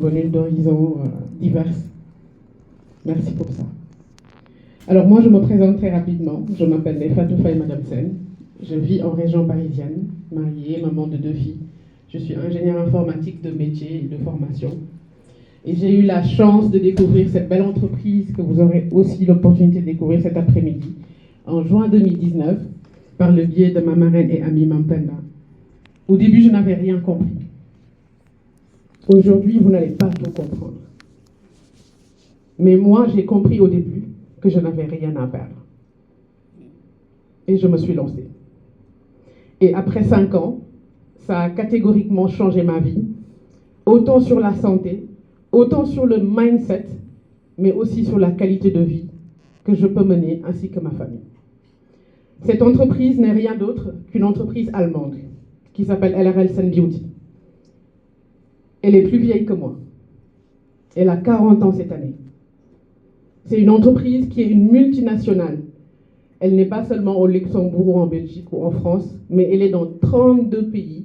venus d'horizons divers. Merci pour ça. Alors moi, je me présente très rapidement. Je m'appelle Fatou Faye Madame Sen. Je vis en région parisienne, mariée, maman de 2 filles. Je suis ingénieure informatique de métier et de formation. Et j'ai eu la chance de découvrir cette belle entreprise que vous aurez aussi l'opportunité de découvrir cet après-midi, en juin 2019, par le biais de ma marraine et amie Mampenda. Au début, je n'avais rien compris. Aujourd'hui, vous n'allez pas tout comprendre. Mais moi, j'ai compris au début que je n'avais rien à perdre. Et je me suis lancée. Et après 5 ans, ça a catégoriquement changé ma vie, autant sur la santé, autant sur le mindset, mais aussi sur la qualité de vie que je peux mener ainsi que ma famille. Cette entreprise n'est rien d'autre qu'une entreprise allemande qui s'appelle LRL Sen Beauty. Elle est plus vieille que moi. Elle a 40 ans cette année. C'est une entreprise qui est une multinationale. Elle n'est pas seulement au Luxembourg ou en Belgique ou en France, mais elle est dans 32 pays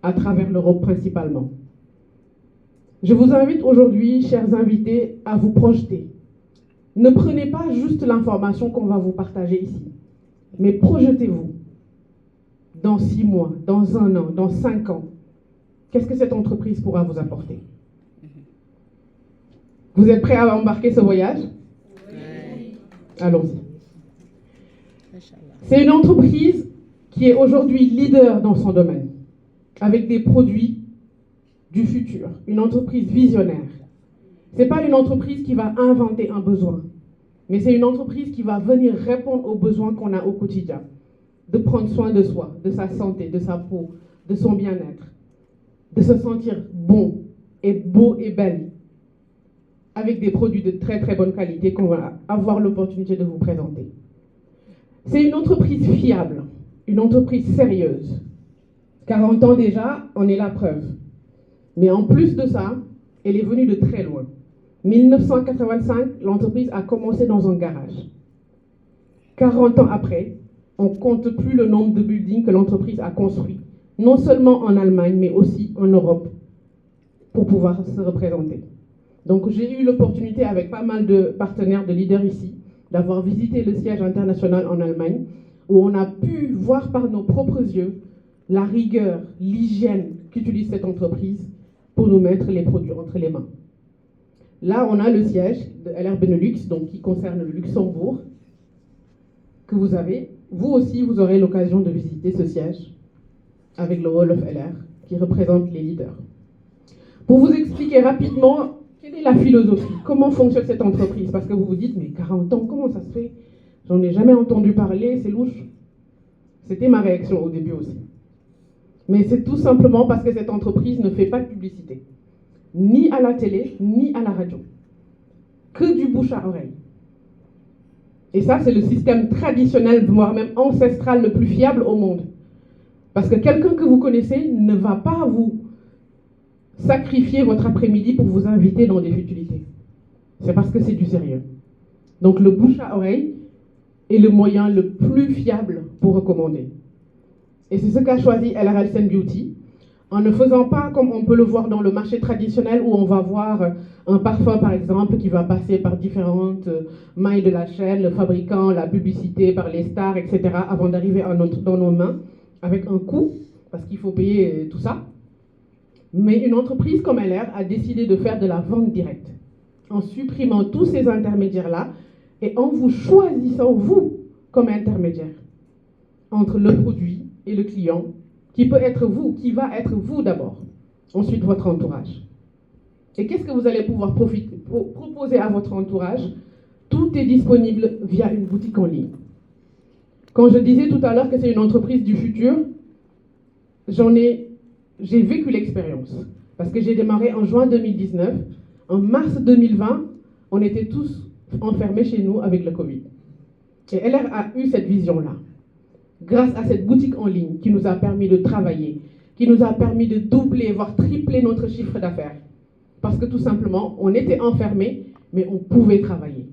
à travers l'Europe principalement. Je vous invite aujourd'hui, chers invités, à vous projeter. Ne prenez pas juste l'information qu'on va vous partager ici, mais projetez-vous dans 6 mois, dans 1 an, dans 5 ans. Qu'est-ce que cette entreprise pourra vous apporter? Vous êtes prêts à embarquer ce voyage? Oui. Allons-y. C'est une entreprise qui est aujourd'hui leader dans son domaine, avec des produits du futur, une entreprise visionnaire. Ce n'est pas une entreprise qui va inventer un besoin, mais c'est une entreprise qui va venir répondre aux besoins qu'on a au quotidien, de prendre soin de soi, de sa santé, de sa peau, de son bien-être, de se sentir bon et beau et belle, avec des produits de très très bonne qualité qu'on va avoir l'opportunité de vous présenter. C'est une entreprise fiable, une entreprise sérieuse. 40 ans déjà, on est la preuve. Mais en plus de ça, elle est venue de très loin. 1985, l'entreprise a commencé dans un garage. 40 ans après, on ne compte plus le nombre de buildings que l'entreprise a construits, non seulement en Allemagne, mais aussi en Europe, pour pouvoir se représenter. Donc j'ai eu l'opportunité, avec pas mal de partenaires, de leaders ici, d'avoir visité le siège international en Allemagne, où on a pu voir par nos propres yeux la rigueur, l'hygiène qu'utilise cette entreprise pour nous mettre les produits entre les mains. Là, on a le siège de LR Benelux, donc qui concerne le Luxembourg, que vous avez. Vous aussi, vous aurez l'occasion de visiter ce siège avec le Hall of LR, qui représente les leaders. Pour vous expliquer rapidement quelle est la philosophie, comment fonctionne cette entreprise, parce que vous vous dites, mais 40 ans, comment ça se fait? J'en ai jamais entendu parler, c'est louche. C'était ma réaction au début aussi. Mais c'est tout simplement parce que cette entreprise ne fait pas de publicité, ni à la télé, ni à la radio. Que du bouche à oreille. Et ça, c'est le système traditionnel, voire même ancestral, le plus fiable au monde. Parce que quelqu'un que vous connaissez ne va pas vous sacrifier votre après-midi pour vous inviter dans des futilités. C'est parce que c'est du sérieux. Donc le bouche à oreille est le moyen le plus fiable pour recommander. Et c'est ce qu'a choisi LRL Sen Beauty, en ne faisant pas comme on peut le voir dans le marché traditionnel, où on va voir un parfum par exemple qui va passer par différentes mailles de la chaîne, le fabricant, la publicité, par les stars, etc., avant d'arriver dans nos mains, avec un coût, parce qu'il faut payer tout ça. Mais une entreprise comme LR a décidé de faire de la vente directe, en supprimant tous ces intermédiaires-là et en vous choisissant, vous, comme intermédiaire, entre le produit et le client, qui peut être vous, qui va être vous d'abord, ensuite votre entourage. Et qu'est-ce que vous allez pouvoir proposer à votre entourage? Tout est disponible via une boutique en ligne. Quand je disais tout à l'heure que c'est une entreprise du futur, j'ai vécu l'expérience. Parce que j'ai démarré en juin 2019. En mars 2020, on était tous enfermés chez nous avec le Covid. Et LR a eu cette vision-là. Grâce à cette boutique en ligne qui nous a permis de travailler, qui nous a permis de doubler, voire tripler notre chiffre d'affaires. Parce que tout simplement, on était enfermés, mais on pouvait travailler.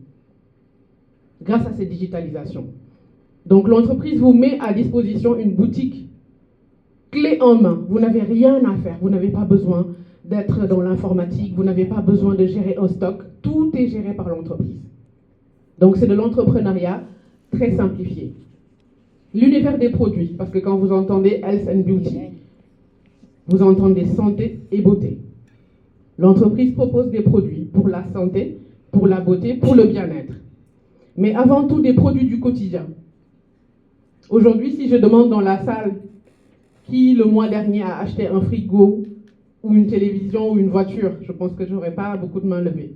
Grâce à cette digitalisation. Donc l'entreprise vous met à disposition une boutique clé en main. Vous n'avez rien à faire, vous n'avez pas besoin d'être dans l'informatique, vous n'avez pas besoin de gérer un stock, tout est géré par l'entreprise. Donc c'est de l'entrepreneuriat très simplifié. L'univers des produits, parce que quand vous entendez health and beauty, vous entendez santé et beauté. L'entreprise propose des produits pour la santé, pour la beauté, pour le bien-être. Mais avant tout, des produits du quotidien. Aujourd'hui, si je demande dans la salle qui, le mois dernier, a acheté un frigo ou une télévision ou une voiture, je pense que je n'aurai pas beaucoup de mains levées.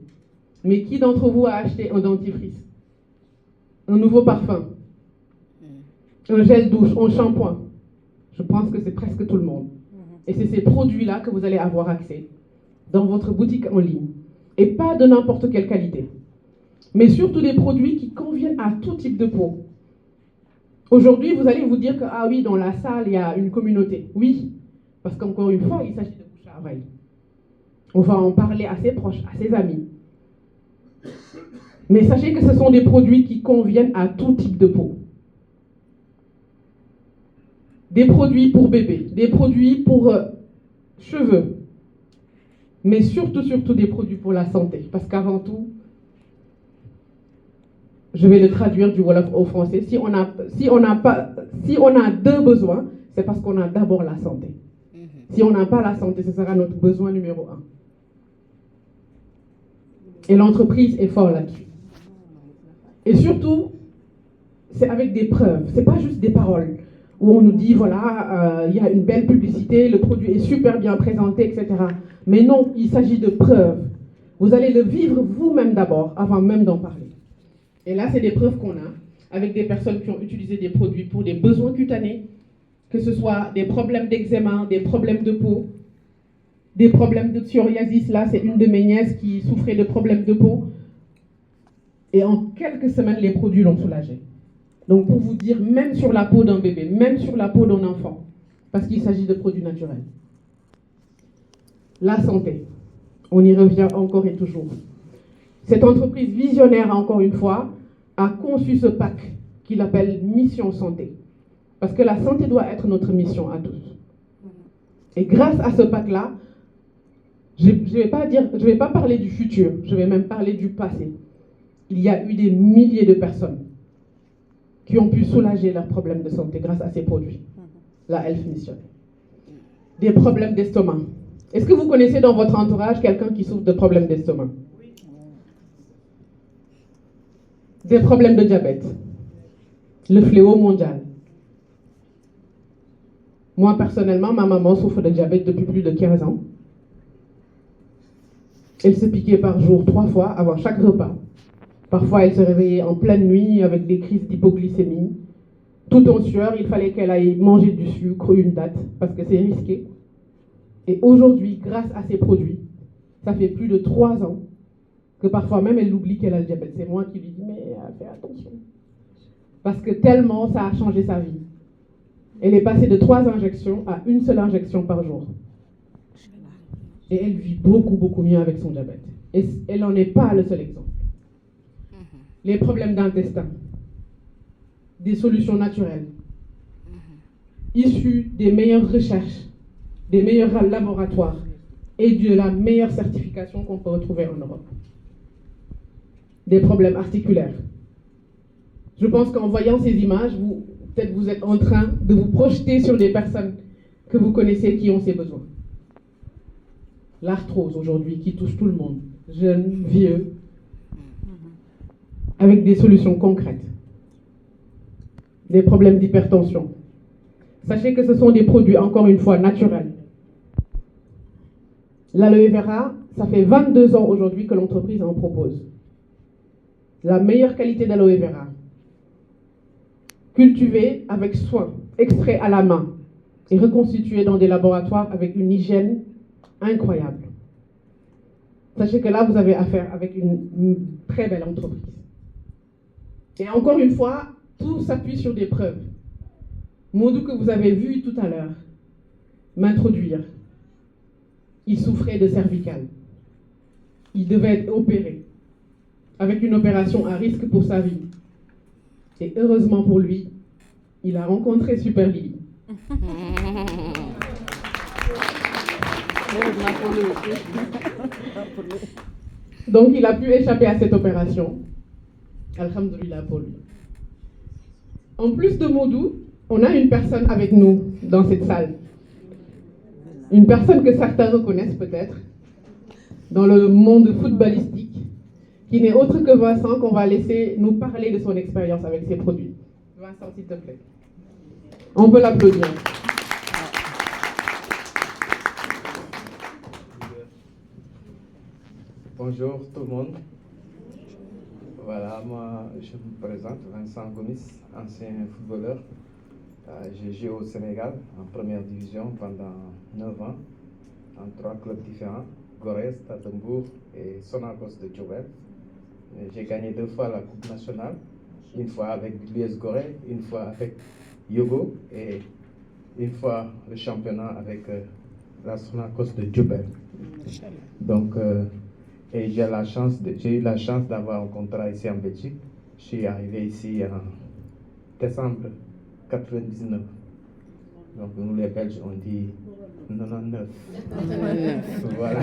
Mais qui d'entre vous a acheté un dentifrice, un nouveau parfum, un gel douche, un shampoing? Je pense que c'est presque tout le monde. Et c'est ces produits-là que vous allez avoir accès dans votre boutique en ligne. Et pas de n'importe quelle qualité. Mais surtout des produits qui conviennent à tout type de peau. Aujourd'hui, vous allez vous dire que, ah oui, dans la salle, il y a une communauté. Oui, parce qu'encore une fois, il s'agit de bouche à oreille. On va en parler à ses proches, à ses amis. Mais sachez que ce sont des produits qui conviennent à tout type de peau. Des produits pour bébé, des produits pour cheveux, mais surtout des produits pour la santé. Parce qu'avant tout, je vais le traduire du Wolof au français, si on a deux besoins, c'est parce qu'on a d'abord la santé. Si on n'a pas la santé, ce sera notre besoin numéro 1. Et l'entreprise est forte là-dessus. Et surtout, c'est avec des preuves, c'est pas juste des paroles où on nous dit, voilà, il y a une belle publicité, le produit est super bien présenté, etc. Mais non, il s'agit de preuves. Vous allez le vivre vous-même d'abord, avant même d'en parler. Et là, c'est des preuves qu'on a, avec des personnes qui ont utilisé des produits pour des besoins cutanés, que ce soit des problèmes d'eczéma, des problèmes de peau, des problèmes de psoriasis. Là, c'est une de mes nièces qui souffrait de problèmes de peau. Et en quelques semaines, les produits l'ont soulagée. Donc pour vous dire, même sur la peau d'un bébé, même sur la peau d'un enfant, parce qu'il s'agit de produits naturels. La santé, on y revient encore et toujours. Cette entreprise visionnaire, encore une fois, a conçu ce pack qu'il appelle Mission Santé. Parce que la santé doit être notre mission à tous. Et grâce à ce pack-là, je ne vais pas parler du futur, je vais même parler du passé. Il y a eu des milliers de personnes qui ont pu soulager leurs problèmes de santé grâce à ces produits. La Health Mission. Des problèmes d'estomac. Est-ce que vous connaissez dans votre entourage quelqu'un qui souffre de problèmes d'estomac? Des problèmes de diabète. Le fléau mondial. Moi, personnellement, ma maman souffre de diabète depuis plus de 15 ans. Elle se piquait par jour 3 fois avant chaque repas. Parfois, elle se réveillait en pleine nuit avec des crises d'hypoglycémie. Tout en sueur, il fallait qu'elle aille manger du sucre une date, parce que c'est risqué. Et aujourd'hui, grâce à ces produits, ça fait plus de 3 ans que parfois même elle oublie qu'elle a le diabète. C'est moi qui lui dis, mais fais attention. Parce que tellement ça a changé sa vie. Elle est passée de 3 injections à une seule injection par jour. Et elle vit beaucoup, beaucoup mieux avec son diabète. Et elle n'en est pas le seul exemple. Les problèmes d'intestin, des solutions naturelles, issues des meilleures recherches, des meilleurs laboratoires et de la meilleure certification qu'on peut retrouver en Europe. Des problèmes articulaires. Je pense qu'en voyant ces images, peut-être vous êtes en train de vous projeter sur des personnes que vous connaissez qui ont ces besoins. L'arthrose aujourd'hui qui touche tout le monde, jeunes, vieux, avec des solutions concrètes. Des problèmes d'hypertension. Sachez que ce sont des produits, encore une fois, naturels. L'aloe vera, ça fait 22 ans aujourd'hui que l'entreprise en propose. La meilleure qualité d'aloe vera. Cultivé avec soin, extrait à la main et reconstitué dans des laboratoires avec une hygiène incroyable. Sachez que là, vous avez affaire avec une très belle entreprise. Et encore une fois, tout s'appuie sur des preuves. Modou, que vous avez vu tout à l'heure, m'introduire. Il souffrait de cervicale. Il devait être opéré, avec une opération à risque pour sa vie. Et heureusement pour lui, il a rencontré Super Lily. Donc il a pu échapper à cette opération. Alhamdulillah pour lui. En plus de Modou, on a une personne avec nous dans cette salle. Une personne que certains reconnaissent peut-être dans le monde footballistique, qui n'est autre que Vincent, qu'on va laisser nous parler de son expérience avec ses produits. Vincent, s'il te plaît. On peut l'applaudir. Bonjour tout le monde. Voilà, moi je me présente, Vincent Gomis, ancien footballeur. J'ai joué au Sénégal en première division pendant 9 ans, en 3 clubs différents, Gorée, Stade de Mbour et Sonacos de Diourbel. J'ai gagné 2 fois la Coupe nationale, une fois avec l'US Gorée, une fois avec Yogo et une fois le championnat avec la Sonacos de Diourbel. Donc, et j'ai eu la chance d'avoir un contrat ici en Belgique. Je suis arrivé ici en décembre 99. Donc nous les Belges on dit 99. Voilà.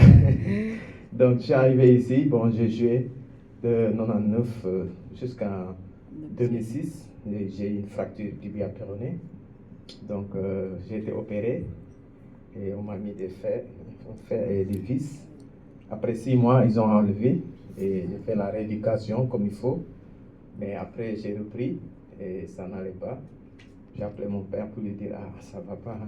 Donc je suis arrivé ici, bon j'ai joué de 99 jusqu'en 2006. J'ai eu une fracture tibia péronée. Donc j'ai été opéré et on m'a mis des fers et des vis. Après 6 mois, ils ont enlevé et j'ai fait la rééducation comme il faut. Mais après, j'ai repris et ça n'allait pas. J'ai appelé mon père pour lui dire: ah, ça va pas.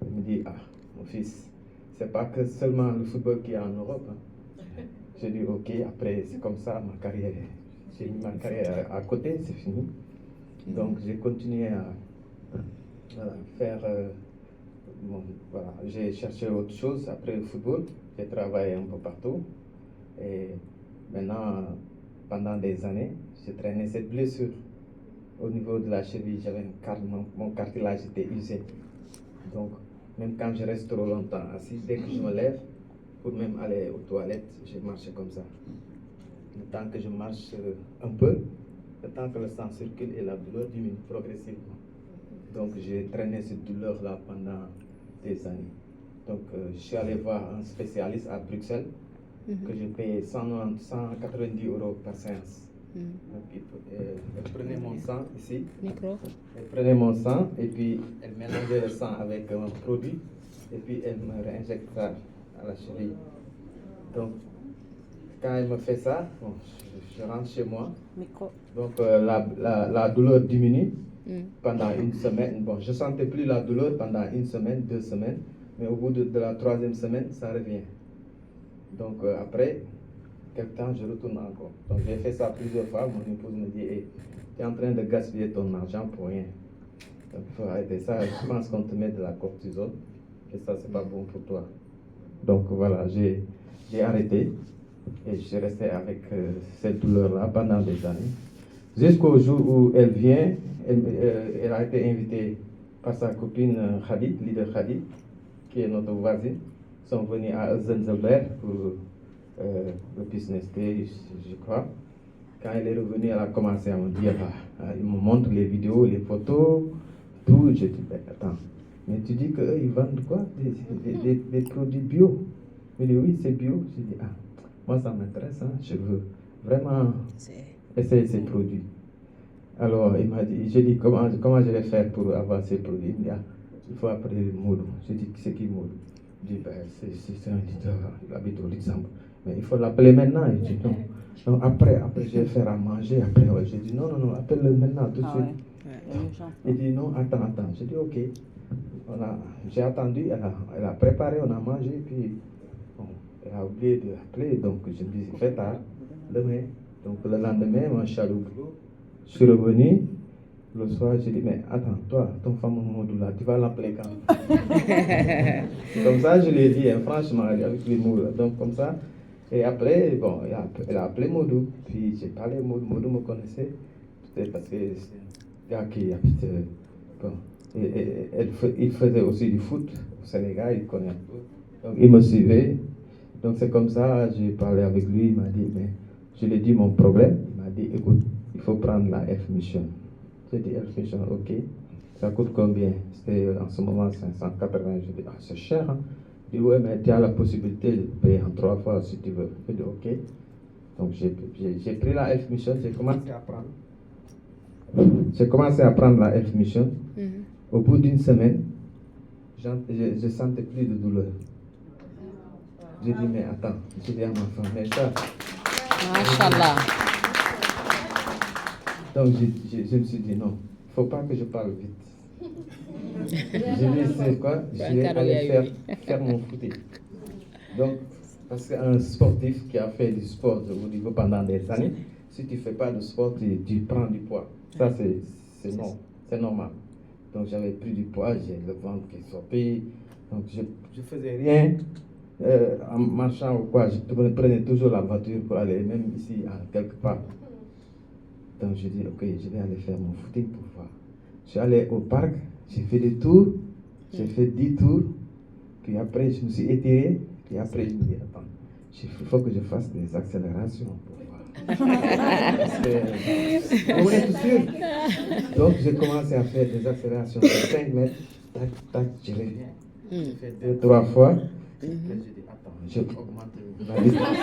Il me dit: ah, mon fils, c'est pas que seulement le football qu'il y a en Europe. Hein. J'ai dit: ok, après, c'est comme ça, ma carrière. J'ai mis ma carrière à côté, c'est fini. Donc, j'ai continué à faire. Bon, voilà, j'ai cherché autre chose après le football. J'ai travaillé un peu partout. Et maintenant, pendant des années, j'ai traîné cette blessure. Au niveau de la cheville, mon cartilage était usé. Donc, même quand je reste trop longtemps assis, dès que je me lève, pour même aller aux toilettes, je marche comme ça. Le temps que je marche un peu, le temps que le sang circule et la douleur diminue progressivement. Donc, j'ai traîné cette douleur-là pendant des années. Donc, je suis allé voir un spécialiste à Bruxelles que j'ai payé 190 € par séance. Donc, elle prenait mon sang ici. Elle prenait mon sang et puis elle mélangeait le sang avec un produit et puis elle me réinjecte ça à la cheville. Donc, quand elle me fait ça, bon, je rentre chez moi. Donc, la douleur diminue pendant une semaine. Bon, je ne sentais plus la douleur pendant 1 semaine, 2 semaines. Mais au bout de la 3e semaine, ça revient. Donc après, quelque temps, je retourne encore. Donc j'ai fait ça plusieurs fois. Mon épouse me dit: hey, tu es en train de gaspiller ton argent pour rien. Donc il faut arrêter ça. Je pense qu'on te met de la cortisone. Et ça, c'est pas bon pour toi. Donc voilà, j'ai arrêté. Et je suis resté avec cette douleur-là pendant des années. Jusqu'au jour où elle vient, elle a été invitée par sa copine Khadid, leader Khadid, qui est notre voisine, sont venus à Zenzelberg pour le business day, je crois. Quand elle est revenue, elle a commencé à me dire, il me montre les vidéos, les photos, tout. Je dis: attends, mais tu dis qu'ils vendent quoi? Des produits bio? Il dit: oui, c'est bio. Je dis: ah, moi ça m'intéresse, hein. Je veux vraiment essayer ces produits. Alors il m'a dit, j'ai dit: comment je vais faire pour avoir ces produits? Il me dit: ah, il faut appeler Modou. J'ai dit: c'est qui Modou? Il dit: c'est un leader, il habite au Luxembourg. Mais il faut l'appeler maintenant. Il dit: non. Donc après je vais faire à manger. Après, ouais. J'ai dit: non, appelle-le maintenant, tout de suite. Ouais. Il dit: non, attends. J'ai dit: ok. J'ai attendu, elle a préparé, on a mangé, puis bon, elle a oublié d'appeler. Donc je me dis: c'est fait tard, demain. Donc le lendemain, moi je suis allé au boulot. Je suis revenu. Le soir, j'ai dit: mais attends, toi, ton femme Modou là, tu vas l'appeler quand? Comme ça, je lui ai dit, hein, franchement, avec les mots là. Donc comme ça, et après, bon, elle a appelé Modou. Puis j'ai parlé, Modou me connaissait. Peut-être parce que c'est un gars qui habite. Bon, il faisait aussi du foot au Sénégal, il connaît un peu. Donc il me suivait. Donc c'est comme ça, j'ai parlé avec lui, il m'a dit, mais je lui ai dit mon problème. Il m'a dit: écoute, il faut prendre la F-Mission. J'ai dit: F-Mission, ok. Ça coûte combien? C'était en ce moment 580. J'ai dit: ah, c'est cher, hein? dit, ouais, mais tu as la possibilité de payer en 3 fois si tu veux. Je dis, ok. Donc j'ai pris la Health Mission, j'ai commencé à prendre. J'ai commencé à prendre la Health Mission. Au bout d'une semaine, je sentais plus de douleur. J'ai dit, mais attends, j'ai dit à ma femme, mais ça. Machallah. Donc je me suis dit, non, il ne faut pas que je parle vite. Je vais, c'est quoi? Je vais aller faire mon footing. Donc, parce qu'un sportif qui a fait du sport de haut niveau pendant des années, si tu ne fais pas de sport, tu prends du poids. Ça, c'est normal. Donc, j'avais pris du poids, j'ai le ventre qui sortait. Donc, je ne faisais rien en marchant ou quoi. Je prenais toujours la voiture pour aller, même ici, quelque part. Donc, je dis, ok, je vais aller faire mon footing pour voir. Je suis allé au parc, j'ai fait des tours, j'ai fait 10 tours. Puis après, je me suis étiré. Et après, je me dis, attends, il faut que je fasse des accélérations pour voir. Parce que, on est tout sûr. Donc, j'ai commencé à faire des accélérations de 5 mètres. Tac, tac, je reviens. J'ai fait 2-3 fois. Et j'ai dit, attends, j'ai augmenté la distance.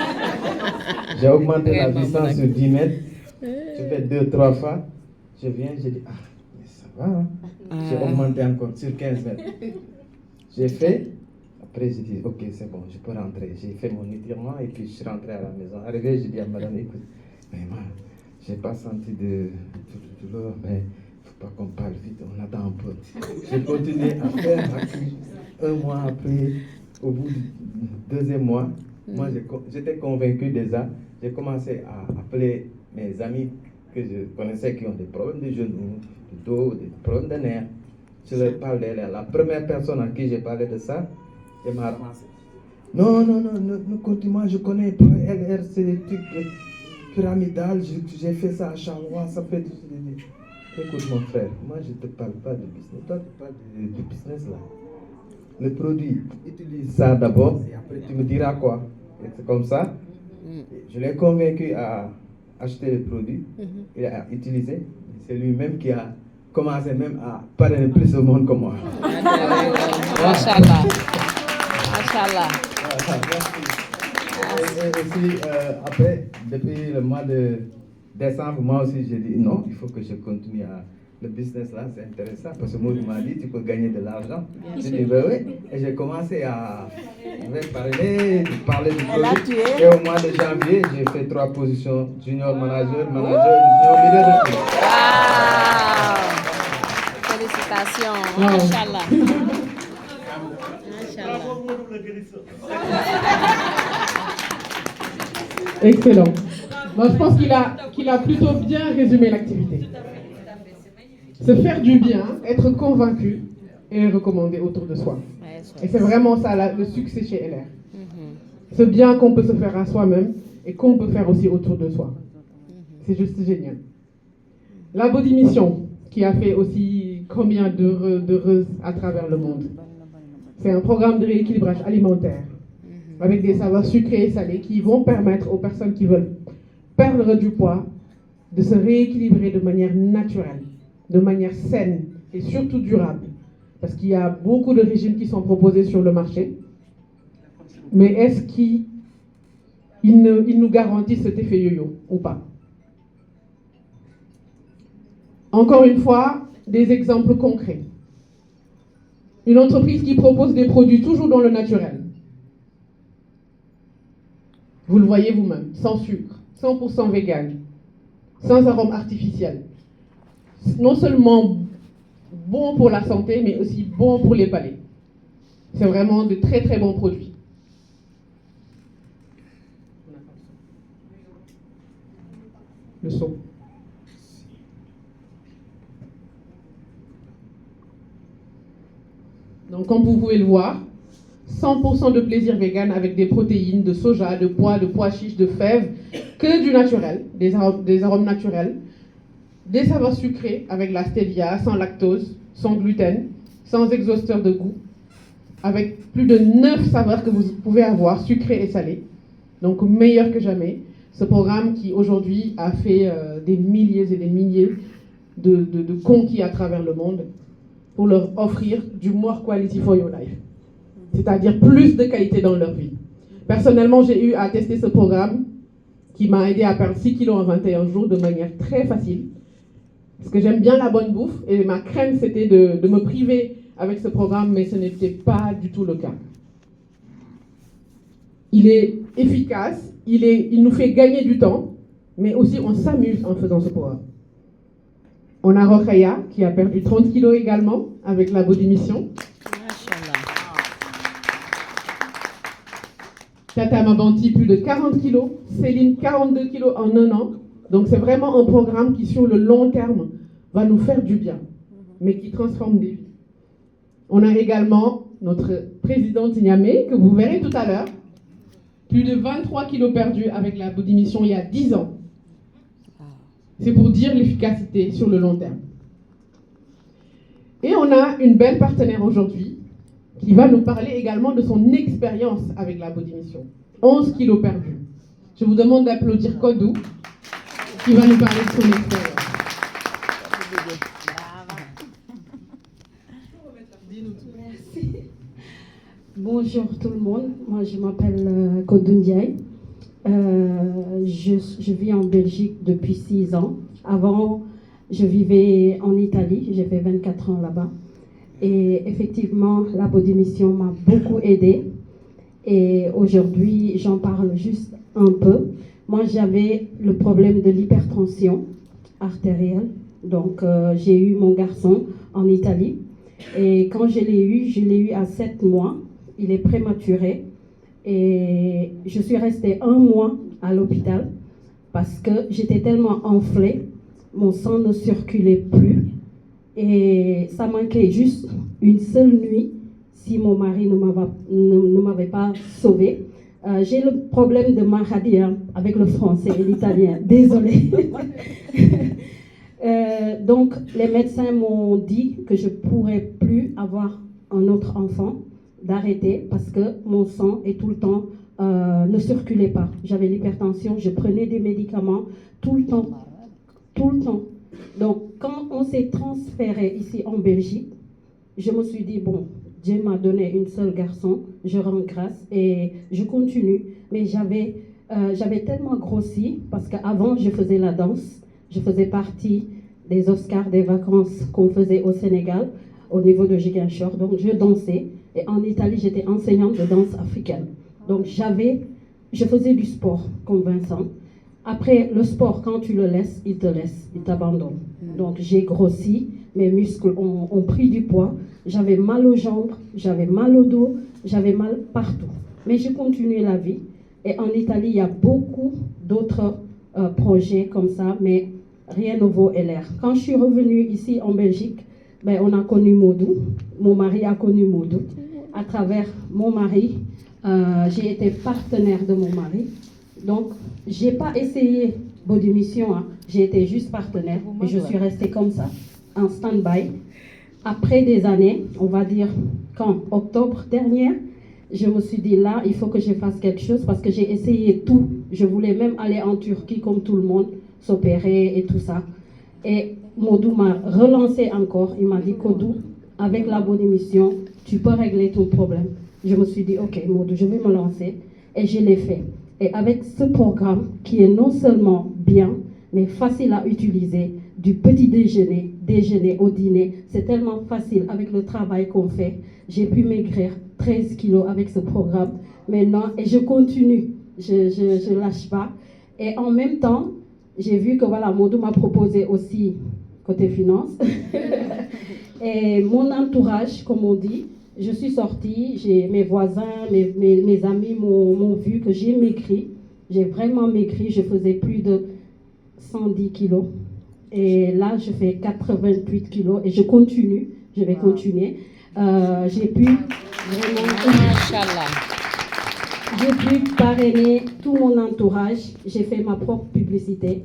J'ai augmenté la distance sur 10 mètres. Je fais 2-3 fois. Je viens, je dis, ah, mais ça va. Hein? J'ai augmenté encore sur 15 mètres. J'ai fait. Après, j'ai dit, ok, c'est bon, je peux rentrer. J'ai fait mon étirement et puis je suis rentré à la maison. Arrivé, j'ai dit à madame, écoute, mais moi, je n'ai pas senti de douleur, mais il ne faut pas qu'on parle vite, on attend un peu. J'ai continué à faire un mois après, au bout du 2e mois, moi, j'étais convaincu déjà. J'ai commencé à appeler mes amis que je connaissais qui ont des problèmes de genoux, de dos, des problèmes de nerfs. Je leur parlais. La première personne à qui j'ai parlé de ça, elle m'a ramassé. Non, continue, je connais. LR, c'est des trucs pyramidales. J'ai fait ça à Charleroi, ça fait. Écoute, mon frère, moi je ne te parle pas de business. Toi, tu parles de business là. Le produit, utilise ça d'abord et après tu me diras quoi. Et c'est comme ça. Je l'ai convaincu à acheter le produit. Il a utilisé. C'est lui-même qui a commencé même à parler plus au monde que moi. Machallah. Machallah. Et aussi, après, depuis le mois de décembre, moi aussi, j'ai dit non, il faut que je continue à. Le business là, c'est intéressant parce que moi, il m'a dit tu peux gagner de l'argent. J'ai dit ben oui. Et j'ai commencé à parler du produit. Et au mois de janvier, j'ai fait 3 positions junior manager, junior leader de team. Félicitations. Machallah. Excellent. Bon, je pense qu'il a plutôt bien résumé l'activité. Se faire du bien, être convaincu et recommander autour de soi. Et c'est vraiment ça le succès chez LR. Ce bien qu'on peut se faire à soi-même et qu'on peut faire aussi autour de soi. C'est juste génial. La Body Mission, qui a fait aussi combien d'heureuses à travers le monde. C'est un programme de rééquilibrage alimentaire avec des saveurs sucrées et salées qui vont permettre aux personnes qui veulent perdre du poids de se rééquilibrer de manière naturelle, de manière saine et surtout durable. Parce qu'il y a beaucoup de régimes qui sont proposés sur le marché. Mais est-ce qu'ils nous garantissent cet effet yo-yo ou pas? Encore une fois, des exemples concrets. Une entreprise qui propose des produits toujours dans le naturel. Vous le voyez vous-même, sans sucre, 100% vegan, sans arôme artificiel. Non seulement bon pour la santé, mais aussi bon pour les palais. C'est vraiment de très très bons produits. Le son. Donc comme vous pouvez le voir, 100% de plaisir vegan avec des protéines, de soja, de pois chiches, de fèves, que du naturel, des arômes naturels, des saveurs sucrées avec la stevia, sans lactose, sans gluten, sans exhausteur de goût, avec plus de 9 saveurs que vous pouvez avoir, sucrées et salées, donc meilleur que jamais. Ce programme qui aujourd'hui a fait des milliers et des milliers de conquis à travers le monde pour leur offrir du more quality for your life. c'est-à-dire plus de qualité dans leur vie. Personnellement, j'ai eu à tester ce programme qui m'a aidé à perdre 6 kilos en 21 jours de manière très facile. Parce que j'aime bien la bonne bouffe et ma crainte c'était de me priver avec ce programme, mais ce n'était pas du tout le cas. Il est efficace, il nous fait gagner du temps, mais aussi on s'amuse en faisant ce programme. On a Rokhaya qui a perdu 30 kilos également avec la Body Mission. Tata Mabanti, plus de 40 kilos. Céline, 42 kilos en un an. Donc c'est vraiment un programme qui, sur le long terme, va nous faire du bien, mais qui transforme des vies. On a également notre présidente Niamey, que vous verrez tout à l'heure. Plus de 23 kilos perdus avec la Body Mission il y a 10 ans. C'est pour dire l'efficacité sur le long terme. Et on a une belle partenaire aujourd'hui qui va nous parler également de son expérience avec la Body Mission. 11 kilos perdus. Je vous demande d'applaudir Kodou, qui va nous parler de son expérience. Merci. Bonjour tout le monde, moi je m'appelle Kodou Ndiaye. Je vis en Belgique depuis 6 ans. Avant, je vivais en Italie, j'ai fait 24 ans là-bas. Et effectivement, la Body Mission m'a beaucoup aidée. Et aujourd'hui, j'en parle juste un peu. Moi, j'avais le problème de l'hypertension artérielle. Donc, j'ai eu mon garçon en Italie. Et quand je l'ai eu à 7 mois. Il est prématuré. Et je suis restée 1 mois à l'hôpital parce que j'étais tellement enflée, mon sang ne circulait plus. Et ça manquait juste une seule nuit si mon mari ne m'avait pas sauvée. J'ai le problème de Mahadi avec le français et l'italien, désolée. Donc les médecins m'ont dit que je ne pourrais plus avoir un autre enfant, d'arrêter parce que mon sang est tout le temps ne circulait pas. J'avais l'hypertension, je prenais des médicaments tout le temps. Donc quand on s'est transféré ici en Belgique, je me suis dit bon, Dieu m'a donné un seul garçon, je rends grâce et je continue. Mais j'avais tellement grossi parce qu'avant je faisais la danse, je faisais partie des Oscars des vacances qu'on faisait au Sénégal au niveau de Ziguinchor, donc je dansais. Et en Italie, j'étais enseignante de danse africaine. Donc je faisais du sport comme Vincent. Après le sport, quand tu le laisses, il t'abandonne. Donc j'ai grossi, mes muscles ont pris du poids. J'avais mal aux jambes, j'avais mal au dos, j'avais mal partout. Mais j'ai continué la vie. Et en Italie, il y a beaucoup d'autres projets comme ça, mais rien ne vaut LR. Quand je suis revenue ici en Belgique, on a connu Modou. Mon mari a connu Modou. À travers mon mari, j'ai été partenaire de mon mari. Donc, je n'ai pas essayé Body Mission. J'ai été juste partenaire. Et je suis restée comme ça, en stand-by. Après des années, on va dire qu'en octobre dernier, je me suis dit là, il faut que je fasse quelque chose parce que j'ai essayé tout. Je voulais même aller en Turquie comme tout le monde, s'opérer et tout ça. Et Modou m'a relancé encore. Il m'a dit, Kodou, avec la Body Mission, tu peux régler ton problème. Je me suis dit, ok, Modou, je vais me lancer. Et je l'ai fait. Et avec ce programme qui est non seulement bien, mais facile à utiliser, du petit déjeuner au dîner, c'est tellement facile avec le travail qu'on fait. J'ai pu maigrir 13 kilos avec ce programme maintenant et je continue. Je lâche pas. Et en même temps, j'ai vu que voilà, Modou m'a proposé aussi côté finance. Et mon entourage, comme on dit, je suis sortie, mes voisins, mes amis m'ont vu que j'ai maigri. J'ai vraiment maigri, je faisais plus de 110 kilos. Et là, je fais 88 kilos et je continue, je vais continuer. J'ai pu vraiment... J'ai pu parrainer tout mon entourage. J'ai fait ma propre publicité.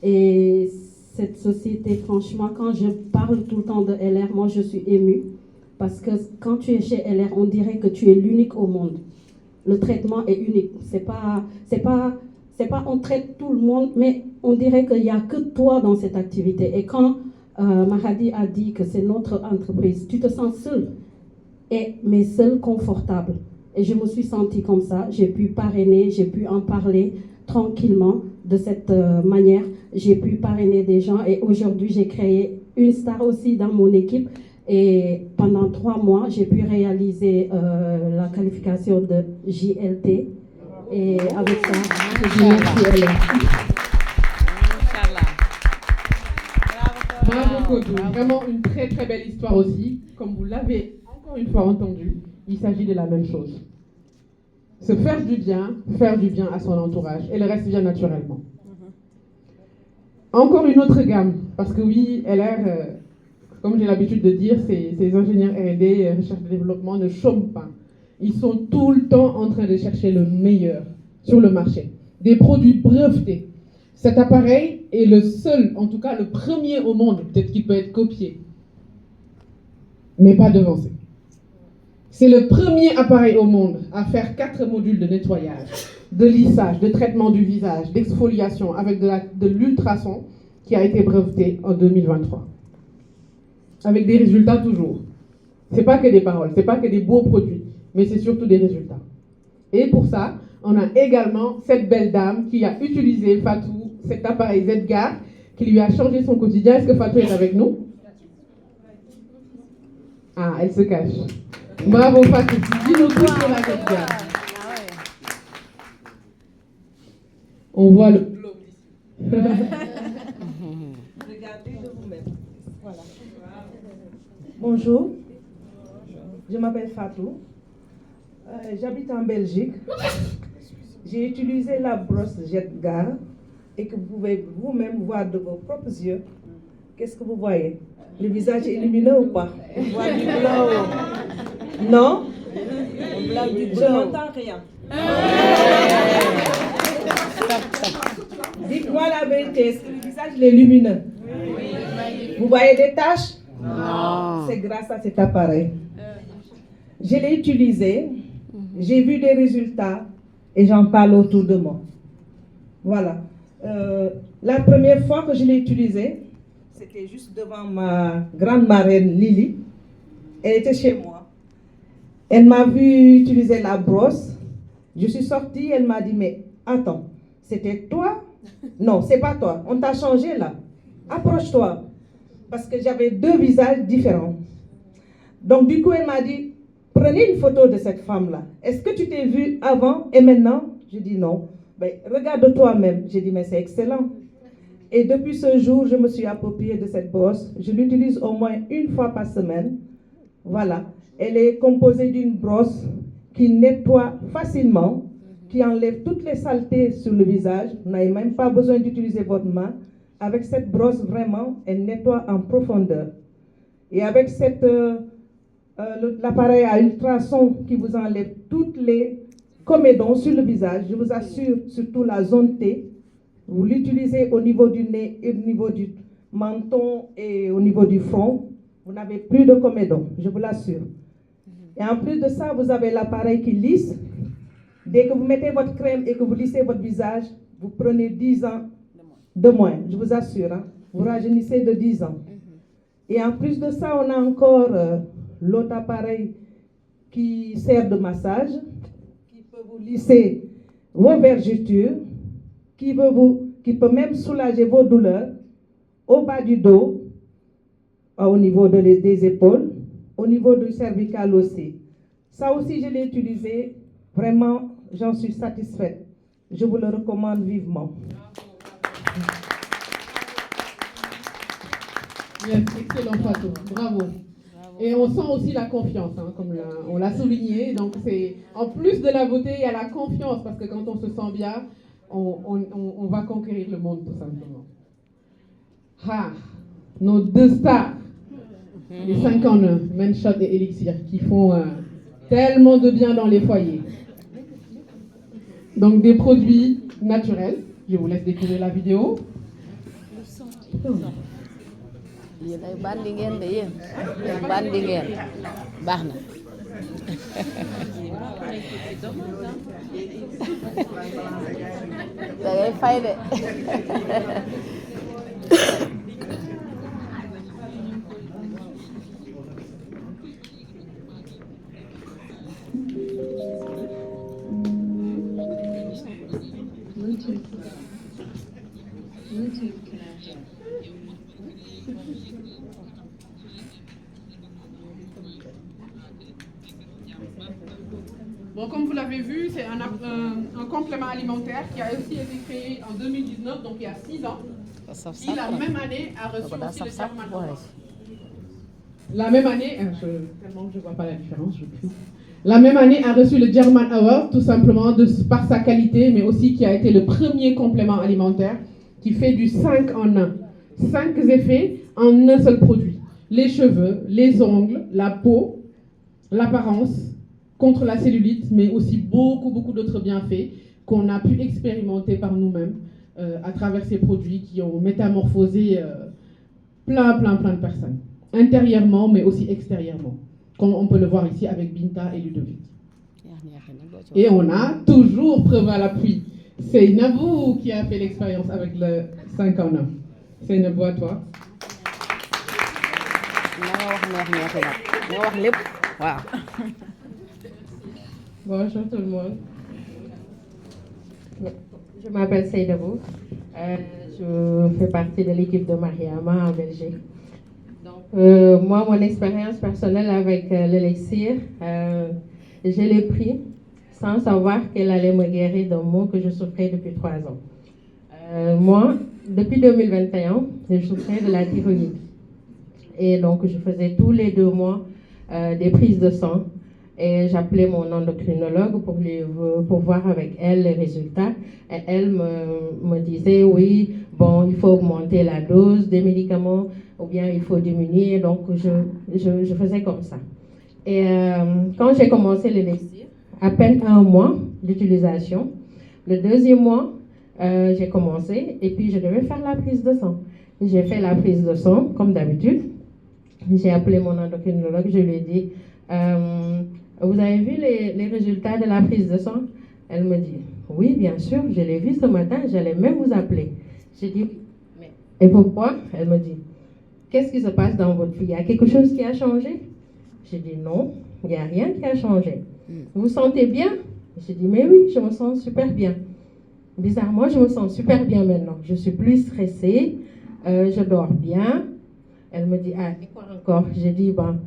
Et cette société, franchement, quand je parle tout le temps de LR, moi, je suis émue. Parce que quand tu es chez LR, on dirait que tu es l'unique au monde. Le traitement est unique. C'est pas on traite tout le monde, mais on dirait qu'il n'y a que toi dans cette activité. Et quand Mahadi a dit que c'est notre entreprise, tu te sens seul. et mes seuls confortables. Et je me suis sentie comme ça. J'ai pu parrainer, j'ai pu en parler tranquillement de cette manière. J'ai pu parrainer des gens et aujourd'hui, j'ai créé une star aussi dans mon équipe. Et pendant 3 mois, j'ai pu réaliser la qualification de JLT. Et avec ça, je remercie Hélène. Bravo Kodou, vraiment une très très belle histoire aussi. Comme vous l'avez encore une fois entendu, il s'agit de la même chose. Se faire du bien à son entourage, et le reste vient naturellement. Encore une autre gamme, parce que oui, LR, comme j'ai l'habitude de dire, ces ingénieurs R&D, recherche et développement, ne chôment pas. Ils sont tout le temps en train de chercher le meilleur sur le marché. Des produits brevetés. Cet appareil est le seul, en tout cas le premier au monde, peut-être qu'il peut être copié, mais pas devancé. C'est le premier appareil au monde à faire 4 modules de nettoyage, de lissage, de traitement du visage, d'exfoliation avec de l'ultrason qui a été breveté en 2023. Avec des résultats toujours. Ce n'est pas que des paroles, ce n'est pas que des beaux produits, mais c'est surtout des résultats. Et pour ça, on a également cette belle dame qui a utilisé, Fatou, cet appareil Zedgar, qui lui a changé son quotidien. Est-ce que Fatou est avec nous? Ah, elle se cache. Bravo Fatou, dis-nous tout sur la Zedgar. On voit le globe ici. Regardez de vous-même. Voilà. Bonjour, je m'appelle Fatou. J'habite en Belgique. J'ai utilisé la brosse Zedgar et que vous pouvez vous-même voir de vos propres yeux. Qu'est-ce que vous voyez? Le visage est lumineux ou pas? On voit du glow. Non? On voit du glow. Je n'entends rien. Dites-moi la vérité, est-ce que le visage est lumineux? Vous voyez des taches? Non. C'est grâce à cet appareil. Je l'ai utilisé, j'ai vu des résultats et j'en parle autour de moi. Voilà. La première fois que je l'ai utilisé, c'était juste devant ma grande marraine Lily. Elle était chez moi. Elle m'a vu utiliser la brosse. Je suis sortie, elle m'a dit, mais attends, c'était toi? Non, c'est pas toi. On t'a changé là. Approche-toi. Parce que j'avais 2 visages différents. Donc du coup, elle m'a dit, prenez une photo de cette femme-là. Est-ce que tu t'es vue avant et maintenant? Je dis non. Ben, regarde toi-même. J'ai dit, mais c'est excellent. Et depuis ce jour, je me suis appropriée de cette brosse. Je l'utilise au moins 1 fois par semaine. Voilà. Elle est composée d'une brosse qui nettoie facilement, qui enlève toutes les saletés sur le visage. Vous n'avez même pas besoin d'utiliser votre main. Avec cette brosse, vraiment, elle nettoie en profondeur. Et avec l'appareil à ultrasons qui vous enlève toutes les comédons sur le visage, je vous assure, surtout la zone T, vous l'utilisez au niveau du nez et au niveau du menton et au niveau du front, vous n'avez plus de comédons, je vous l'assure. Et en plus de ça, vous avez l'appareil qui lisse. Dès que vous mettez votre crème et que vous lissez votre visage, vous prenez 10 ans de moins, je vous assure. Hein? Vous rajeunissez de 10 ans. Et en plus de ça, on a encore l'autre appareil qui sert de massage, qui peut vous lisser vos vergetures, qui peut même soulager vos douleurs au bas du dos, au niveau des épaules, au niveau du cervical aussi. Ça aussi, je l'ai utilisé. Vraiment, j'en suis satisfaite. Je vous le recommande vivement. Yes, excellent Fatou, bravo. Et on sent aussi la confiance, hein, comme on l'a souligné. Donc c'est en plus de la beauté, il y a la confiance, parce que quand on se sent bien, on va conquérir le monde tout simplement. Ah, nos 2 stars, les 5 en 1, Menshot et Elixir, qui font tellement de bien dans les foyers. Donc des produits naturels. Je vous laisse découvrir la vidéo. Yéen ay bandi ngeen de yéen bandi ngeen baax na. Da ngay fay de. Bon, comme vous l'avez vu, c'est un complément alimentaire qui a aussi été créé en 2019, donc il y a 6 ans. Qui la même année a reçu aussi le German Award. La même année, tellement que je ne vois pas la différence, je crie. La même année a reçu le German Award, tout simplement par sa qualité, mais aussi qui a été le premier complément alimentaire qui fait du 5 en 1. 5 effets en un seul produit. Les cheveux, les ongles, la peau, l'apparence, contre la cellulite, mais aussi beaucoup d'autres bienfaits qu'on a pu expérimenter par nous-mêmes à travers ces produits qui ont métamorphosé plein de personnes, intérieurement mais aussi extérieurement, comme on peut le voir ici avec Binta et Ludovic. Et on a toujours preuve à l'appui. C'est Nabou qui a fait l'expérience avec le 5 en 1. C'est Nabou, à toi. Bonjour tout le monde. Je m'appelle Seydabou. Je fais partie de l'équipe de Mariama en Belgique. Donc, moi, mon expérience personnelle avec l'élixir, je l'ai pris sans savoir qu'elle allait me guérir d'un mot que je souffrais depuis 3 ans. Moi, depuis 2021, je souffrais de la thyroïde. Et donc, je faisais tous les 2 mois des prises de sang. Et j'appelais mon endocrinologue pour voir avec elle les résultats. Et elle me disait, oui, bon, il faut augmenter la dose des médicaments ou bien il faut diminuer. Donc, je faisais comme ça. Et quand j'ai commencé l'élixir, à peine 1 mois d'utilisation, le 2e mois, j'ai commencé et puis je devais faire la prise de sang. J'ai fait la prise de sang, comme d'habitude. J'ai appelé mon endocrinologue, je lui ai dit, vous avez vu les résultats de la prise de sang? Elle me dit, oui, bien sûr, je l'ai vu ce matin, j'allais même vous appeler. J'ai dit, mais et pourquoi? Elle me dit, qu'est-ce qui se passe dans votre vie? Il y a quelque chose qui a changé? J'ai dit, non, il n'y a rien qui a changé. Vous vous sentez bien? J'ai dit, mais oui, je me sens super bien. Bizarrement, je me sens super bien maintenant. Je suis plus stressée, je dors bien. Elle me dit, ah, et quoi encore? J'ai dit, ben,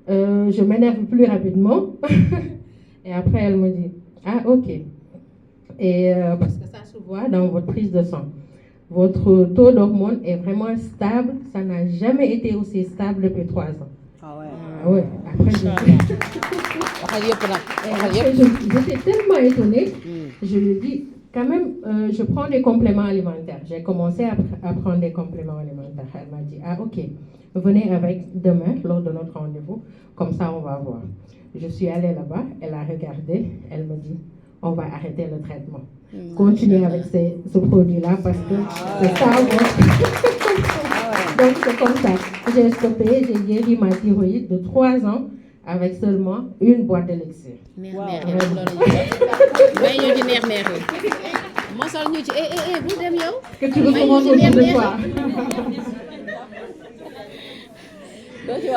je m'énerve plus rapidement. Et après, elle me dit, ah, ok. Et parce que ça se voit dans votre prise de sang. Votre taux d'hormones est vraiment stable. Ça n'a jamais été aussi stable depuis 3 ans. Ah ouais. Ah ouais. Après, j'étais tellement étonnée. Je lui ai dit, quand même, je prends des compléments alimentaires. J'ai commencé à prendre des compléments alimentaires. Elle m'a dit, ah, ok. Venez avec demain, lors de notre rendez-vous, comme ça on va voir. Je suis allée là-bas, elle a regardé, elle me dit, on va arrêter le traitement. Continuez avec ce produit-là parce que c'est ça. Donc c'est comme ça. J'ai stoppé, j'ai guéri ma thyroïde de 3 ans avec seulement une boîte d'élixir. Que tu recommandes autour de toi.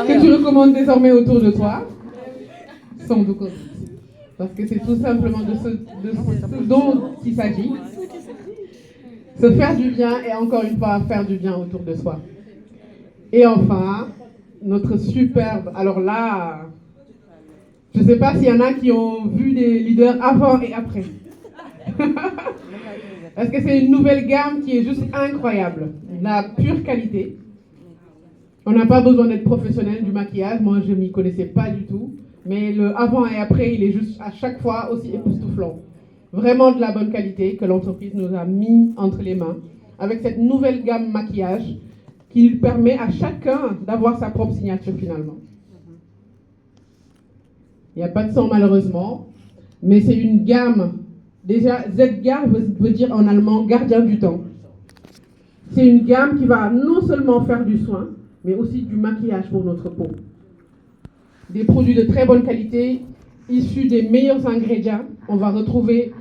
Que tu recommandes désormais autour de toi, sans doute. Parce que c'est tout simplement de ce dont il s'agit. Se faire du bien et encore une fois faire du bien autour de soi. Et enfin, notre superbe, alors là, je ne sais pas s'il y en a qui ont vu des leaders avant et après. Parce que c'est une nouvelle gamme qui est juste incroyable. La pure qualité. On n'a pas besoin d'être professionnel du maquillage. Moi, je ne m'y connaissais pas du tout. Mais le avant et après, il est juste à chaque fois aussi époustouflant. Vraiment de la bonne qualité que l'entreprise nous a mis entre les mains. Avec cette nouvelle gamme maquillage qui permet à chacun d'avoir sa propre signature finalement. Il n'y a pas de sang malheureusement. Mais c'est une gamme. Déjà, Z-Gar veut dire en allemand gardien du temps. C'est une gamme qui va non seulement faire du soin, mais aussi du maquillage pour notre peau. Des produits de très bonne qualité, issus des meilleurs ingrédients. On va retrouver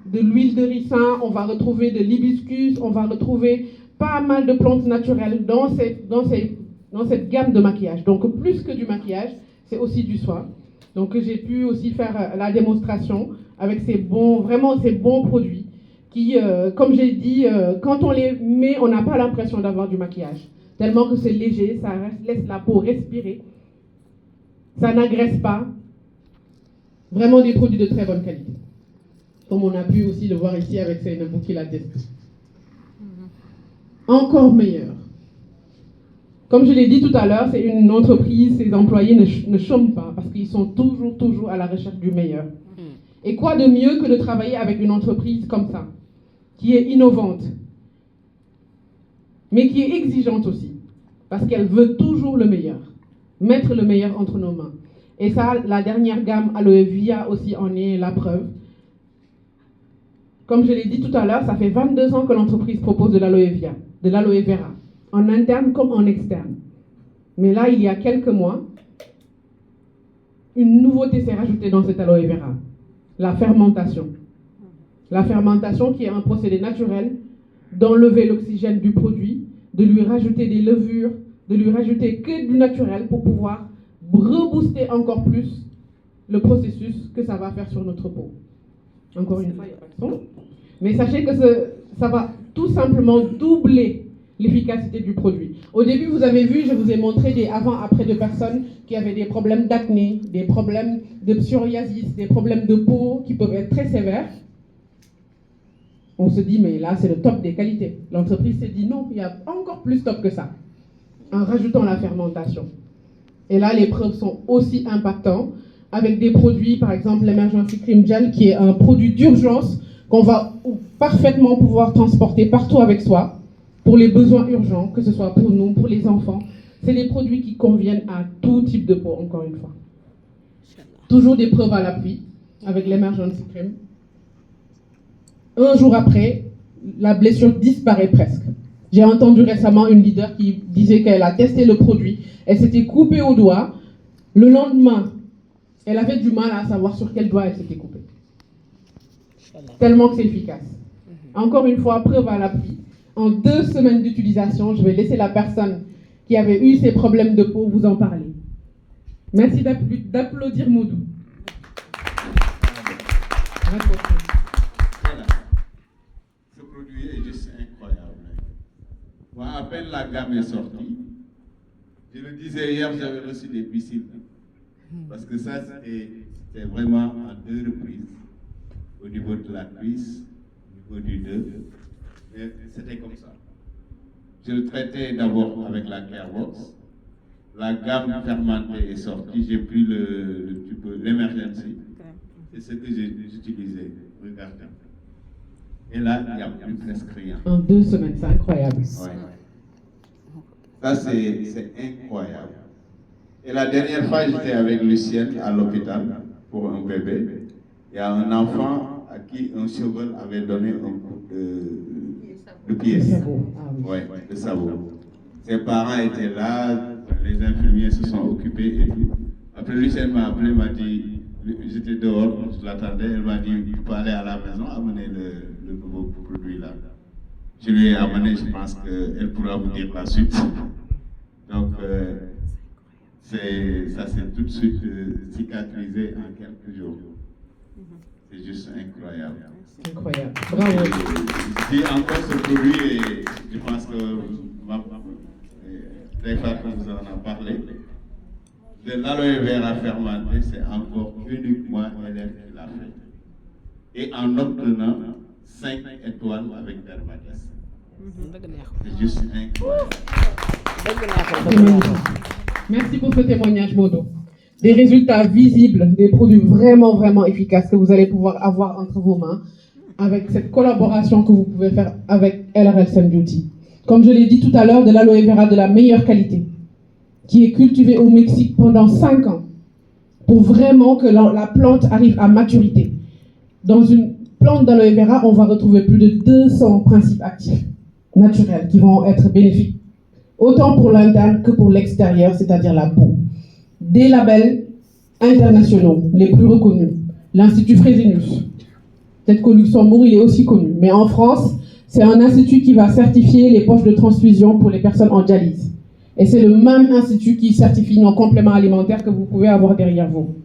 de l'huile de ricin, on va retrouver de l'hibiscus, on va retrouver pas mal de plantes naturelles dans cette gamme de maquillage. Donc plus que du maquillage, c'est aussi du soin. Donc j'ai pu aussi faire la démonstration avec ces bons produits qui, comme j'ai dit, quand on les met, on n'a pas l'impression d'avoir du maquillage. Tellement que c'est léger, ça laisse la peau respirer. Ça n'agresse pas. Vraiment des produits de très bonne qualité. Comme on a pu aussi le voir ici avec Seynabou qui l'a testé. Encore meilleur. Comme je l'ai dit tout à l'heure, c'est une entreprise, ses employés ne chôment pas parce qu'ils sont toujours à la recherche du meilleur. Et quoi de mieux que de travailler avec une entreprise comme ça, qui est innovante, mais qui est exigeante aussi, parce qu'elle veut toujours le meilleur, mettre le meilleur entre nos mains. Et ça, la dernière gamme Aloe Via aussi en est la preuve. Comme je l'ai dit tout à l'heure, ça fait 22 ans que l'entreprise propose de l'Aloe Via, de l'Aloe Vera, en interne comme en externe. Mais là, il y a quelques mois, une nouveauté s'est rajoutée dans cet Aloe Vera, la fermentation. La fermentation qui est un procédé naturel d'enlever l'oxygène du produit, de lui rajouter des levures, de lui rajouter que du naturel pour pouvoir rebooster encore plus le processus que ça va faire sur notre peau. Encore une fois, il n'y a pas de son. Mais sachez que ça va tout simplement doubler l'efficacité du produit. Au début, vous avez vu, je vous ai montré des avant-après de personnes qui avaient des problèmes d'acné, des problèmes de psoriasis, des problèmes de peau qui peuvent être très sévères. On se dit, mais là, c'est le top des qualités. L'entreprise s'est dit, non, il y a encore plus top que ça, en rajoutant la fermentation. Et là, les preuves sont aussi impactantes, avec des produits, par exemple, l'Emergency Cream Gel, qui est un produit d'urgence qu'on va parfaitement pouvoir transporter partout avec soi, pour les besoins urgents, que ce soit pour nous, pour les enfants. C'est des produits qui conviennent à tout type de peau, encore une fois. Toujours des preuves à l'appui, avec l'Emergency Cream. Un jour après, la blessure disparaît presque. J'ai entendu récemment une leader qui disait qu'elle a testé le produit, elle s'était coupée au doigt. Le lendemain, elle avait du mal à savoir sur quel doigt elle s'était coupée. Tellement que c'est efficace. Encore une fois, preuve à l'appui. En 2 semaines d'utilisation, je vais laisser la personne qui avait eu ces problèmes de peau vous en parler. Merci d'applaudir Moudou. Ce produit est juste incroyable. Moi, à peine la gamme est sortie, je le disais hier, j'avais reçu des piscines. Parce que ça, c'était vraiment en 2 reprises. Au niveau de la cuisse, au niveau du 2. C'était comme ça. Je le traitais d'abord avec la Carebox. La gamme fermentée est sortie. J'ai pris le tube, l'Emergency. C'est ce que j'utilisais. Regardez. Et là, il n'y a plus presque rien. En 2 semaines, c'est incroyable. Ouais. Ça, c'est incroyable. Et la dernière fois, j'étais avec Lucienne à l'hôpital pour un bébé. Il y a un enfant à qui un cheval avait donné un coup de pièce. Ouais, de sabot. Ses parents étaient là, les infirmiers se sont occupés et tout. Après, Lucienne m'a appelé, m'a dit, j'étais dehors, je l'attendais, elle m'a dit, tu peux aller à la maison, amener le nouveau produit là. Je lui ai amené, je pense qu'elle pourra vous dire la suite. Donc, ça s'est tout de suite cicatrisé en quelques jours. C'est juste incroyable. Incroyable. Bravo. Je dis encore ce produit, et je pense que Défat vous en a parlé. De l'aloe vera fermenté, c'est encore uniquement elle qui l'a fait. Et en obtenant 5 étoiles avec Dermatès. C'est juste incroyable. Merci pour ce témoignage, Modo. Des résultats visibles, des produits vraiment efficaces que vous allez pouvoir avoir entre vos mains avec cette collaboration que vous pouvez faire avec LRL Sun Beauty. Comme je l'ai dit tout à l'heure, de l'aloe vera de la meilleure qualité, qui est cultivée au Mexique pendant 5 ans, pour vraiment que la plante arrive à maturité. Dans une plante d'aloe vera, on va retrouver plus de 200 principes actifs naturels qui vont être bénéfiques, autant pour l'interne que pour l'extérieur, c'est-à-dire la peau. Des labels internationaux, les plus reconnus. L'Institut Fresenius. Peut-être qu'au Luxembourg, il est aussi connu. Mais en France, c'est un institut qui va certifier les poches de transfusion pour les personnes en dialyse. Et c'est le même institut qui certifie nos compléments alimentaires que vous pouvez avoir derrière vous.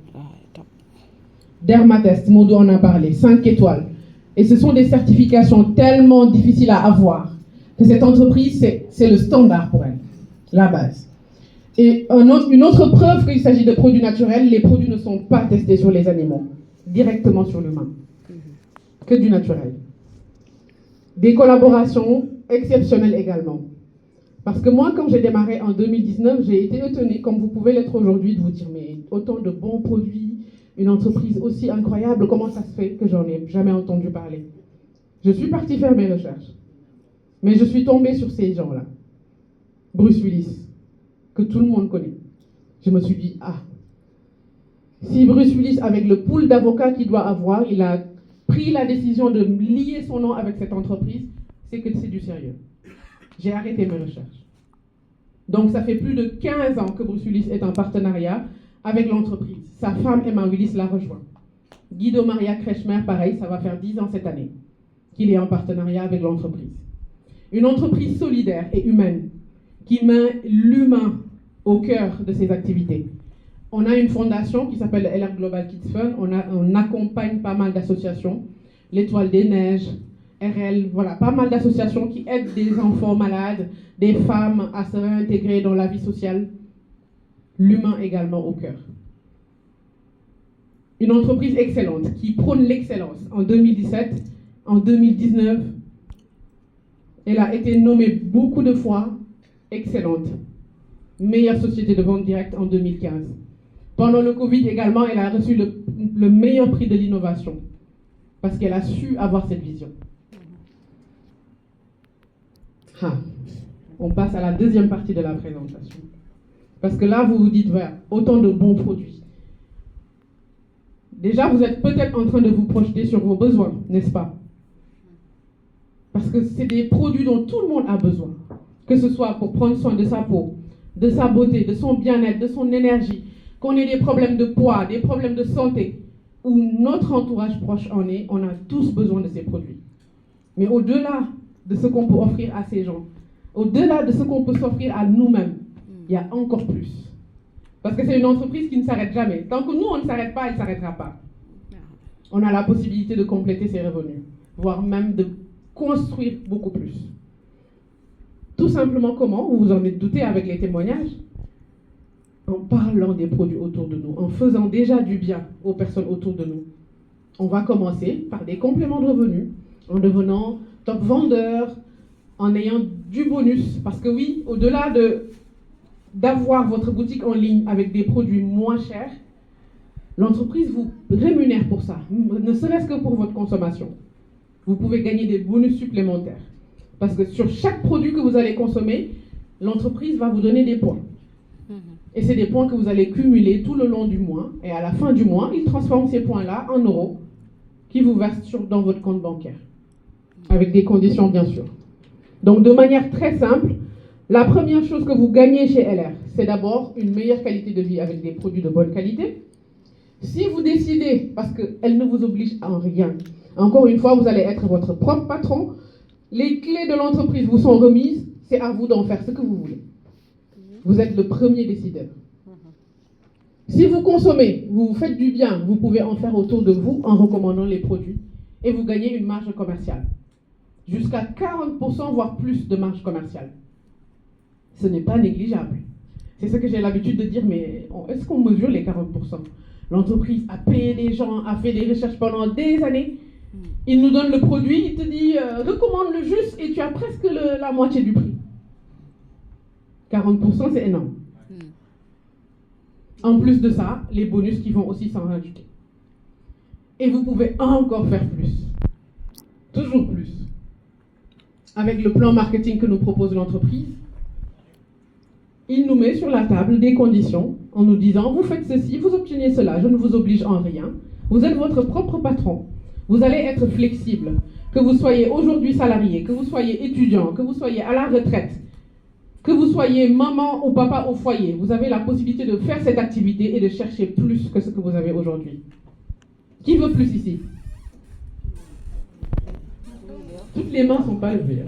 Dermatest, Modo en a parlé, 5 étoiles. Et ce sont des certifications tellement difficiles à avoir que cette entreprise, c'est le standard pour elle, la base. Et une autre preuve qu'il s'agit de produits naturels, les produits ne sont pas testés sur les animaux, directement sur l'humain, que du naturel. Des collaborations exceptionnelles également. Parce que moi, quand j'ai démarré en 2019, j'ai été étonnée, comme vous pouvez l'être aujourd'hui, de vous dire, mais autant de bons produits, une entreprise aussi incroyable, comment ça se fait que j'en ai jamais entendu parler? Je suis partie faire mes recherches. Mais je suis tombée sur ces gens-là. Bruce Willis, que tout le monde connaît. Je me suis dit, ah, si Bruce Willis, avec le pool d'avocats qu'il doit avoir, il a pris la décision de lier son nom avec cette entreprise, c'est que c'est du sérieux. J'ai arrêté mes recherches. Donc ça fait plus de 15 ans que Bruce Willis est en partenariat avec l'entreprise. Sa femme, Emma Willis, l'a rejoint. Guido Maria Kretschmer, pareil, ça va faire 10 ans cette année qu'il est en partenariat avec l'entreprise. Une entreprise solidaire et humaine qui met l'humain au cœur de ses activités. On a une fondation qui s'appelle LR Global Kids Fund. On accompagne pas mal d'associations, l'Étoile des Neiges, RL, voilà, pas mal d'associations qui aident des enfants malades, des femmes à se réintégrer dans la vie sociale. L'humain également au cœur. Une entreprise excellente qui prône l'excellence. En 2017, en 2019, elle a été nommée beaucoup de fois excellente. Meilleure société de vente directe en 2015. Pendant le Covid également, elle a reçu le meilleur prix de l'innovation parce qu'elle a su avoir cette vision. On passe à la deuxième partie de la présentation. Parce que là, vous vous dites, voilà, autant de bons produits. Déjà, vous êtes peut-être en train de vous projeter sur vos besoins, n'est-ce pas? Parce que c'est des produits dont tout le monde a besoin. Que ce soit pour prendre soin de sa peau, de sa beauté, de son bien-être, de son énergie, qu'on ait des problèmes de poids, des problèmes de santé, ou notre entourage proche en est, on a tous besoin de ces produits. Mais au-delà de ce qu'on peut offrir à ces gens, au-delà de ce qu'on peut s'offrir à nous-mêmes, il y a encore plus. Parce que c'est une entreprise qui ne s'arrête jamais. Tant que nous, on ne s'arrête pas, elle ne s'arrêtera pas. On a la possibilité de compléter ses revenus, voire même de construire beaucoup plus. Tout simplement comment? Vous vous en êtes douté avec les témoignages. En parlant des produits autour de nous, en faisant déjà du bien aux personnes autour de nous. On va commencer par des compléments de revenus, en devenant top vendeur, en ayant du bonus. Parce que oui, au-delà d'avoir votre boutique en ligne avec des produits moins chers, l'entreprise vous rémunère pour ça, ne serait-ce que pour votre consommation. Vous pouvez gagner des bonus supplémentaires. Parce que sur chaque produit que vous allez consommer, l'entreprise va vous donner des points. Et c'est des points que vous allez cumuler tout le long du mois. Et à la fin du mois, ils transforment ces points-là en euros qui vous versent dans votre compte bancaire. Avec des conditions, bien sûr. Donc, de manière très simple, la première chose que vous gagnez chez LR, c'est d'abord une meilleure qualité de vie avec des produits de bonne qualité. Si vous décidez, parce qu'elle ne vous oblige en rien, encore une fois, vous allez être votre propre patron, les clés de l'entreprise vous sont remises, c'est à vous d'en faire ce que vous voulez. Vous êtes le premier décideur. Si vous consommez, vous faites du bien, vous pouvez en faire autour de vous en recommandant les produits et vous gagnez une marge commerciale. Jusqu'à 40%, voire plus de marge commerciale. Ce n'est pas négligeable. C'est ce que j'ai l'habitude de dire, mais est-ce qu'on mesure les 40%? L'entreprise a payé des gens, a fait des recherches pendant des années. Il nous donne le produit, il te dit recommande-le juste et tu as presque la moitié du prix. 40%, c'est énorme. En plus de ça, les bonus qui vont aussi s'en rajouter. Et vous pouvez encore faire plus. Toujours plus. Avec le plan marketing que nous propose l'entreprise, il nous met sur la table des conditions en nous disant, vous faites ceci, vous obtenez cela, je ne vous oblige en rien. Vous êtes votre propre patron. Vous allez être flexible. Que vous soyez aujourd'hui salarié, que vous soyez étudiant, que vous soyez à la retraite, que vous soyez maman ou papa au foyer, vous avez la possibilité de faire cette activité et de chercher plus que ce que vous avez aujourd'hui. Qui veut plus ici? Toutes les mains ne sont pas levées.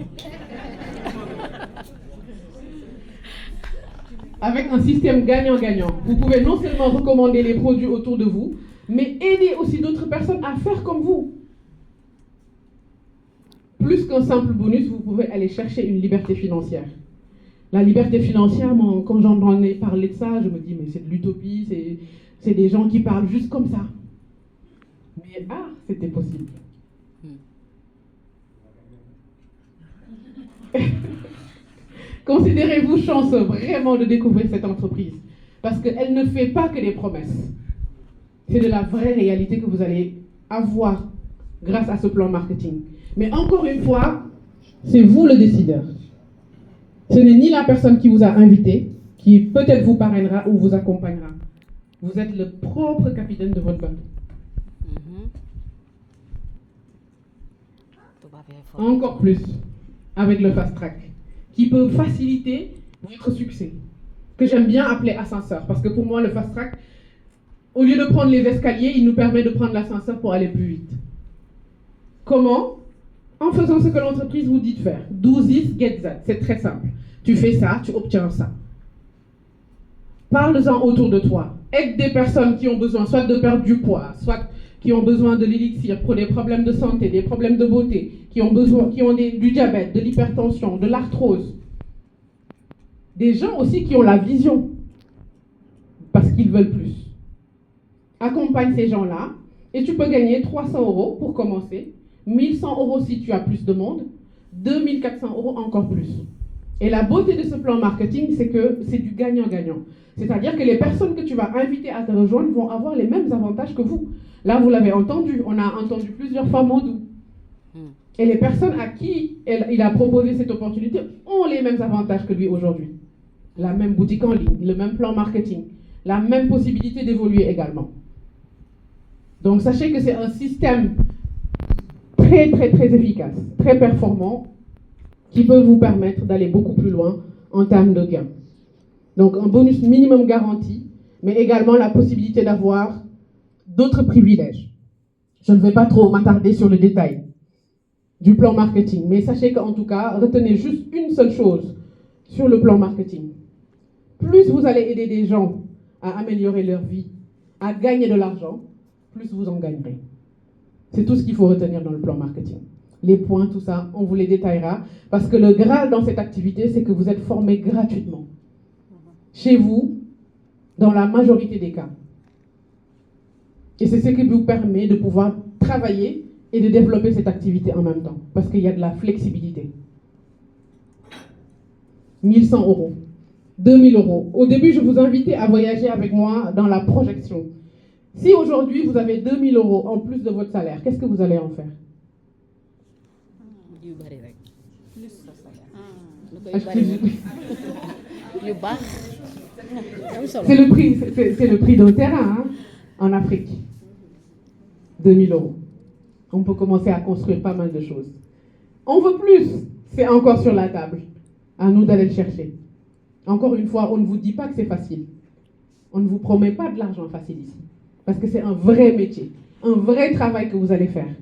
Avec un système gagnant-gagnant, vous pouvez non seulement recommander les produits autour de vous, mais aider aussi d'autres personnes à faire comme vous. plus qu'un simple bonus, vous pouvez aller chercher une liberté financière. La liberté financière, moi, quand j'entends parler de ça, je me dis, mais c'est de l'utopie, c'est des gens qui parlent juste comme ça. Mais c'était possible. Considérez-vous chanceux vraiment de découvrir cette entreprise, parce qu'elle ne fait pas que des promesses. C'est de la vraie réalité que vous allez avoir grâce à ce plan marketing. Mais encore une fois, c'est vous le décideur. Ce n'est ni la personne qui vous a invité, qui peut-être vous parrainera ou vous accompagnera. Vous êtes le propre capitaine de votre bateau. Encore plus avec le fast track, qui peut faciliter votre succès, que j'aime bien appeler ascenseur, parce que pour moi le fast track, au lieu de prendre les escaliers, il nous permet de prendre l'ascenseur pour aller plus vite. Comment? En faisant ce que l'entreprise vous dit de faire. Do this, get that. C'est très simple. Tu fais ça, tu obtiens ça. Parle-en autour de toi. Aide des personnes qui ont besoin soit de perdre du poids, soit qui ont besoin de l'élixir pour des problèmes de santé, des problèmes de beauté, qui ont du diabète, de l'hypertension, de l'arthrose. Des gens aussi qui ont la vision, parce qu'ils veulent plus. Accompagne ces gens-là, et tu peux gagner 300 € pour commencer, 1100 € si tu as plus de monde, 2400 € encore plus. Et la beauté de ce plan marketing, c'est que c'est du gagnant-gagnant. C'est-à-dire que les personnes que tu vas inviter à te rejoindre vont avoir les mêmes avantages que vous. Là, vous l'avez entendu, on a entendu plusieurs fois Modou. Et les personnes à qui il a proposé cette opportunité ont les mêmes avantages que lui aujourd'hui. La même boutique en ligne, le même plan marketing, la même possibilité d'évoluer également. Donc sachez que c'est un système très très très efficace, très performant, qui peut vous permettre d'aller beaucoup plus loin en termes de gains. Donc un bonus minimum garanti, mais également la possibilité d'avoir d'autres privilèges. Je ne vais pas trop m'attarder sur le détail du plan marketing, mais sachez qu'en tout cas, retenez juste une seule chose sur le plan marketing. Plus vous allez aider des gens à améliorer leur vie, à gagner de l'argent, plus vous en gagnerez. C'est tout ce qu'il faut retenir dans le plan marketing. Les points, tout ça, on vous les détaillera, parce que le Graal dans cette activité, c'est que vous êtes formé gratuitement. Chez vous, dans la majorité des cas. Et c'est ce qui vous permet de pouvoir travailler et de développer cette activité en même temps, parce qu'il y a de la flexibilité. 1100 €, 2000 €. Au début, je vous invitais à voyager avec moi dans la projection. Si aujourd'hui, vous avez 2000 € en plus de votre salaire, qu'est-ce que vous allez en faire? C'est le prix d'un terrain en Afrique. 2000 €. On peut commencer à construire pas mal de choses. On veut plus, c'est encore sur la table. À nous d'aller le chercher. Encore une fois, on ne vous dit pas que c'est facile. On ne vous promet pas de l'argent facile ici. Parce que c'est un vrai métier, un vrai travail que vous allez faire.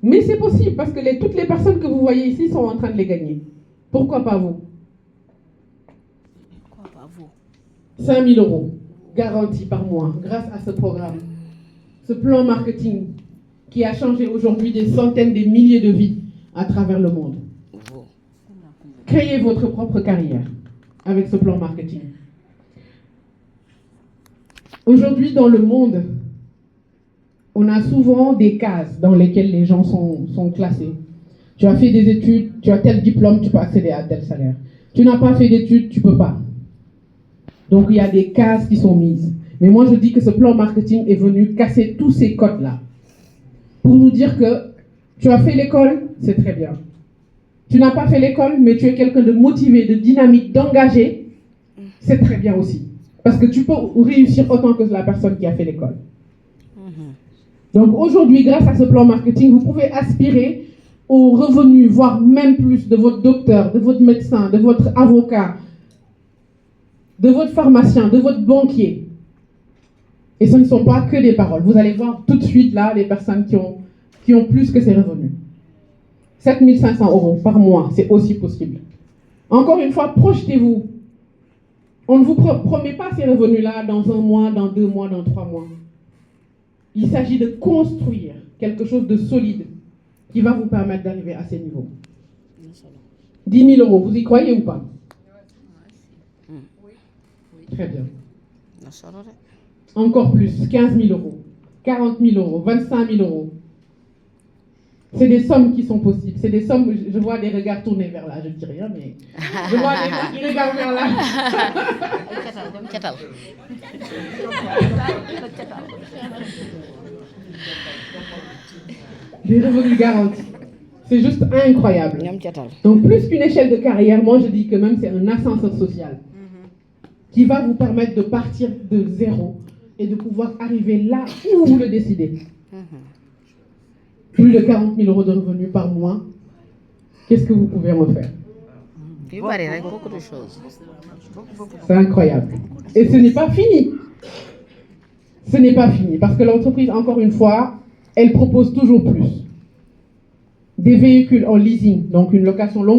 Mais c'est possible parce que toutes les personnes que vous voyez ici sont en train de les gagner. Pourquoi pas vous? 5000 € garantis par mois grâce à ce programme. Ce plan marketing qui a changé aujourd'hui des centaines, des milliers de vies à travers le monde. Créez votre propre carrière avec ce plan marketing. Aujourd'hui, dans le monde, on a souvent des cases dans lesquelles les gens sont classés. Tu as fait des études, tu as tel diplôme, tu peux accéder à tel salaire. Tu n'as pas fait d'études, tu ne peux pas. Donc, il y a des cases qui sont mises. Mais moi, je dis que ce plan marketing est venu casser tous ces codes-là. Pour nous dire que tu as fait l'école, c'est très bien. Tu n'as pas fait l'école, mais tu es quelqu'un de motivé, de dynamique, d'engagé, c'est très bien aussi. Parce que tu peux réussir autant que la personne qui a fait l'école. Donc aujourd'hui, grâce à ce plan marketing, vous pouvez aspirer aux revenus, voire même plus, de votre docteur, de votre médecin, de votre avocat, de votre pharmacien, de votre banquier. Et ce ne sont pas que des paroles. Vous allez voir tout de suite là les personnes qui ont plus que ces revenus. 7500 € par mois, c'est aussi possible. Encore une fois, projetez-vous. On ne vous promet pas ces revenus-là dans 1 mois, dans 2 mois, dans 3 mois. Il s'agit de construire quelque chose de solide qui va vous permettre d'arriver à ces niveaux. 10 000 euros, vous y croyez ou pas? Très bien. Encore plus, 15 000 euros, 40 000 euros, 25 000 euros. C'est des sommes qui sont possibles. C'est des sommes, je vois des regards tournés vers là, je ne dis rien, mais je vois des gens qui regardent vers là. Des revenus garantis. C'est juste incroyable. Donc plus qu'une échelle de carrière, moi je dis que même c'est un ascenseur social qui va vous permettre de partir de zéro et de pouvoir arriver là où vous le décidez. Plus de 40 000 euros de revenus par mois, qu'est-ce que vous pouvez en faire? Beaucoup de choses. C'est incroyable. Et ce n'est pas fini. Ce n'est pas fini parce que l'entreprise, encore une fois, elle propose toujours plus. Des véhicules en leasing, donc une location longue